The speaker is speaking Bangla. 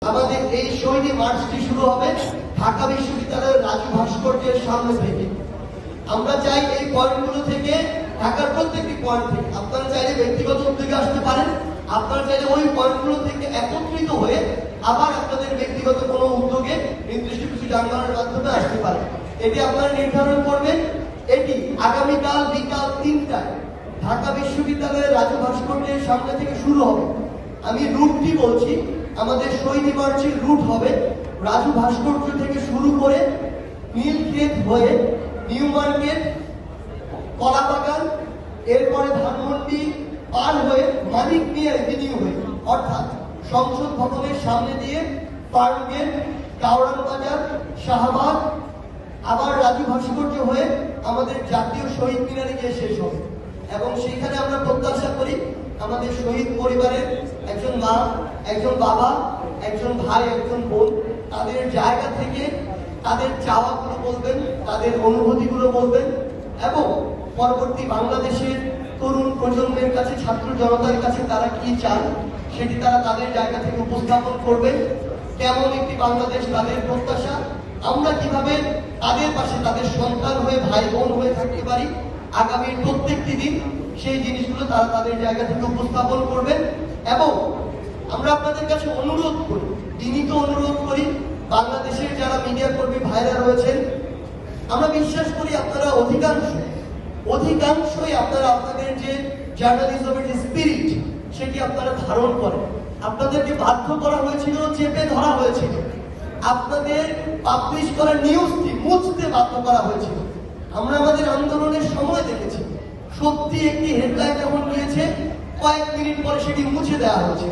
আমাদের এই শহীদ মার্চটি শুরু হবে ঢাকা বিশ্ববিদ্যালয়ের রাজু ভাস্কর্যের সামনে থেকে। আমরা চাই এই পয়েন্টগুলো থেকে, ঢাকার প্রত্যেকটি পয়েন্ট থেকে আপনারা চাইলে ব্যক্তিগত উদ্যোগে আসতে পারেন, আপনারা চাইলে ওই পয়েন্টগুলো থেকে একত্রিত হয়ে আবার আপনাদের ব্যক্তিগত কোনো উদ্যোগে নির্দিষ্ট কিছু যানবাহনের মাধ্যমে আসতে পারেন। এটি আপনারা নির্ধারণ করবেন। এটি আগামীকাল বিকাল 3টায় ঢাকা বিশ্ববিদ্যালয়ের রাজু ভাস্কর্যের সামনে থেকে শুরু হবে। আমি রুটটি বলছি, আমাদের শহীদ মার্চের রুট হবে রাজু ভাস্কর্য থেকে শুরু করে নীলক্ষেত হয়ে নিউ মার্কেট, কলাবাগান, এরপরে ধানমন্ডি পার হয়ে মানিক মিয়া এভিনিউ হয়ে, অর্থাৎ সংসদ ভবনের সামনে দিয়ে ফার্মগেট, কাউরান বাজার, শাহবাগ, আবার রাজু ভাস্কর্য হয়ে আমাদের জাতীয় শহীদ মিনারে গিয়ে শেষ হবে। এবং সেইখানে আমরা প্রত্যাশা করি আমাদের শহীদ পরিবারের একজন মা, একজন বাবা, একজন ভাই, একজন বোন তাদের জায়গা থেকে তাদের চাওয়াগুলো বলবেন, তাদের অনুভূতিগুলো বলবেন এবং পরবর্তী বাংলাদেশের তরুণ প্রজন্মের কাছে, ছাত্র জনতার কাছে তারা কি চান সেটি তারা তাদের জায়গা থেকে উপস্থাপন করবেন। কেমন একটি বাংলাদেশ তাদের প্রত্যাশা, আমরা কিভাবে তাদের পাশে তাদের সন্তান হয়ে, ভাই বোন হয়ে থাকতে পারি আগামীর প্রত্যেকটি দিন, সেই জিনিসগুলো তারা তাদের জায়গা থেকে উপস্থাপন করবেন। এবং আমরা আপনাদের কাছে অনুরোধ করি, বিনীত অনুরোধ করি, বাংলাদেশের যারা মিডিয়া কর্মী ভাইরা রয়েছেন, আমরা বিশ্বাস করি আপনারা অধিকাংশই আপনারা আপনাদের যে জার্নালিজমের যে স্পিরিট সেটি আপনারা ধারণ করেন। আপনাদেরকে বাধ্য করা হয়েছিল, চেপে ধরা হয়েছিল, আপনাদের পাবলিশ করা নিউজটি মুছতে বাধ্য করা হয়েছিল। আমরা আমাদের আন্দোলনের সময় দেখেছি সত্যি একটি হেডলাইন যখন নিয়েছে কয়েক মিনিট পরে সেটি মুছে দেওয়া হয়েছে।